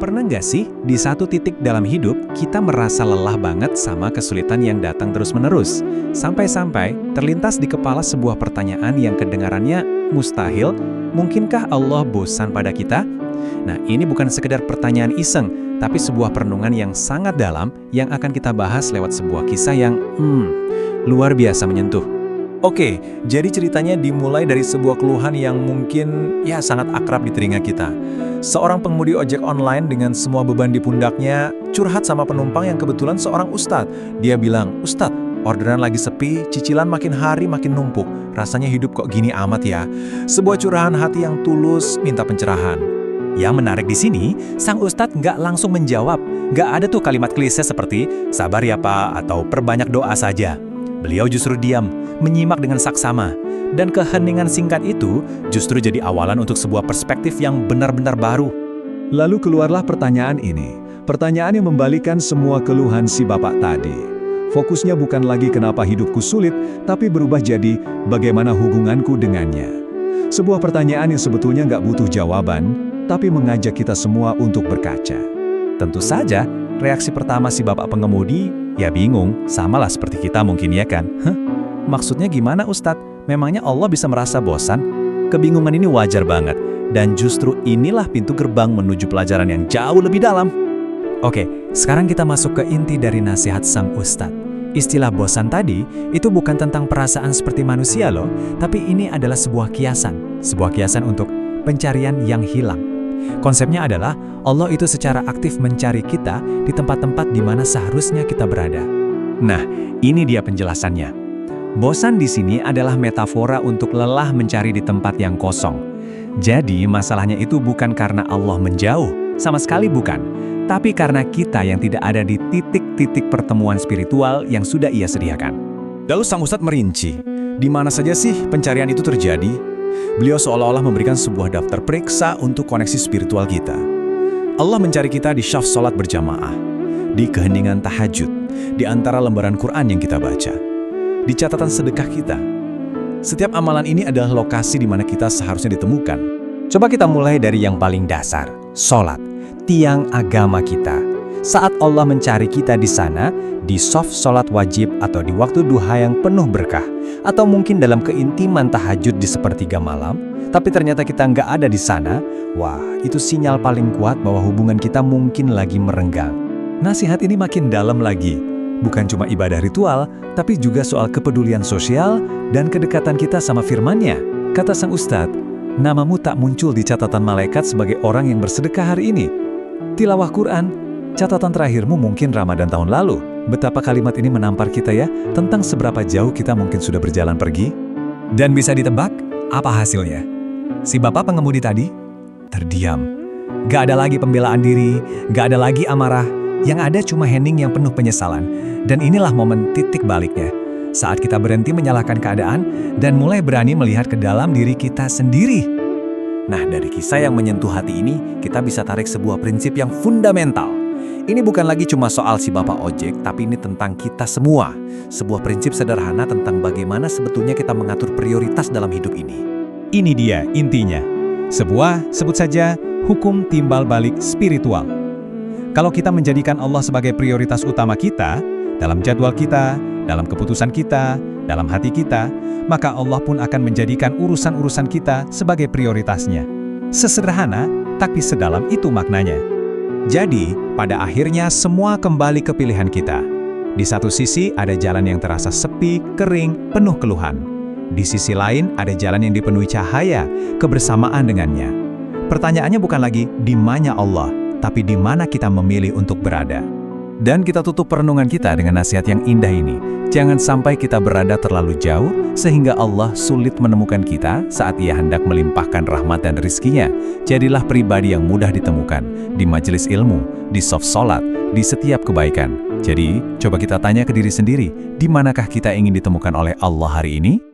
Pernah nggak sih, di satu titik dalam hidup, kita merasa lelah banget sama kesulitan yang datang terus-menerus? Sampai-sampai terlintas di kepala sebuah pertanyaan yang kedengarannya mustahil, mungkinkah Allah bosan pada kita? Nah, ini bukan sekedar pertanyaan iseng, tapi sebuah perenungan yang sangat dalam yang akan kita bahas lewat sebuah kisah yang, luar biasa menyentuh. Oke, jadi ceritanya dimulai dari sebuah keluhan yang mungkin sangat akrab di telinga kita. Seorang pengemudi ojek online dengan semua beban di pundaknya curhat sama penumpang yang kebetulan seorang ustadz. Dia bilang, "Ustadz, orderan lagi sepi, cicilan makin hari makin numpuk. Rasanya hidup kok gini amat ya." Sebuah curahan hati yang tulus minta pencerahan. Yang menarik di sini, sang ustadz nggak langsung menjawab. Nggak ada tuh kalimat klise seperti, "Sabar ya Pak," atau "Perbanyak doa saja." Beliau justru diam, menyimak dengan saksama. Dan keheningan singkat itu justru jadi awalan untuk sebuah perspektif yang benar-benar baru. Lalu keluarlah pertanyaan ini. Pertanyaan yang membalikan semua keluhan si bapak tadi. Fokusnya bukan lagi kenapa hidupku sulit, tapi berubah jadi bagaimana hubunganku dengannya. Sebuah pertanyaan yang sebetulnya nggak butuh jawaban, tapi mengajak kita semua untuk berkaca. Tentu saja, reaksi pertama si bapak pengemudi, ya bingung, samalah seperti kita mungkin ya kan? Maksudnya gimana Ustadz? Memangnya Allah bisa merasa bosan? Kebingungan ini wajar banget, dan justru inilah pintu gerbang menuju pelajaran yang jauh lebih dalam. Oke, sekarang kita masuk ke inti dari nasihat sang Ustadz. Istilah bosan tadi, itu bukan tentang perasaan seperti manusia loh, tapi ini adalah sebuah kiasan untuk pencarian yang hilang. Konsepnya adalah Allah itu secara aktif mencari kita di tempat-tempat di mana seharusnya kita berada. Nah, ini dia penjelasannya. Bosan di sini adalah metafora untuk lelah mencari di tempat yang kosong. Jadi, masalahnya itu bukan karena Allah menjauh, sama sekali bukan. Tapi karena kita yang tidak ada di titik-titik pertemuan spiritual yang sudah Ia sediakan. Lalu sang Ustadz merinci, di mana saja sih pencarian itu terjadi? Beliau seolah-olah memberikan sebuah daftar periksa untuk koneksi spiritual kita. Allah mencari kita di syaf sholat berjamaah, di keheningan tahajud, di antara lembaran Quran yang kita baca, di catatan sedekah kita. Setiap amalan ini adalah lokasi di mana kita seharusnya ditemukan. Coba kita mulai dari yang paling dasar, sholat, tiang agama kita. Saat Allah mencari kita di sana, di shaf sholat wajib atau di waktu duha yang penuh berkah, atau mungkin dalam keintiman tahajud di sepertiga malam, tapi ternyata kita nggak ada di sana, wah, itu sinyal paling kuat bahwa hubungan kita mungkin lagi merenggang. Nasihat ini makin dalam lagi. Bukan cuma ibadah ritual, tapi juga soal kepedulian sosial dan kedekatan kita sama firman-Nya. Kata sang Ustadz, namamu tak muncul di catatan malaikat sebagai orang yang bersedekah hari ini. Tilawah Quran, catatan terakhirmu mungkin Ramadan tahun lalu. Betapa kalimat ini menampar kita ya, tentang seberapa jauh kita mungkin sudah berjalan pergi. Dan bisa ditebak, apa hasilnya? Si bapak pengemudi tadi terdiam. Gak ada lagi pembelaan diri, gak ada lagi amarah. Yang ada cuma hening yang penuh penyesalan. Dan inilah momen titik baliknya. Saat kita berhenti menyalahkan keadaan dan mulai berani melihat ke dalam diri kita sendiri. Nah, dari kisah yang menyentuh hati ini, kita bisa tarik sebuah prinsip yang fundamental. Ini bukan lagi cuma soal si bapak ojek, tapi ini tentang kita semua. Sebuah prinsip sederhana tentang bagaimana sebetulnya kita mengatur prioritas dalam hidup ini. Ini dia intinya. Sebut saja, hukum timbal balik spiritual. Kalau kita menjadikan Allah sebagai prioritas utama kita, dalam jadwal kita, dalam keputusan kita, dalam hati kita, maka Allah pun akan menjadikan urusan-urusan kita sebagai prioritasnya. Sesederhana, tapi sedalam itu maknanya. Jadi, pada akhirnya semua kembali ke pilihan kita. Di satu sisi ada jalan yang terasa sepi, kering, penuh keluhan. Di sisi lain ada jalan yang dipenuhi cahaya, kebersamaan dengannya. Pertanyaannya bukan lagi di mana Allah, tapi di mana kita memilih untuk berada. Dan kita tutup perenungan kita dengan nasihat yang indah ini. Jangan sampai kita berada terlalu jauh, sehingga Allah sulit menemukan kita saat Ia hendak melimpahkan rahmat dan rizkinya. Jadilah pribadi yang mudah ditemukan, di majelis ilmu, di shaf sholat, di setiap kebaikan. Jadi, coba kita tanya ke diri sendiri, di manakah kita ingin ditemukan oleh Allah hari ini?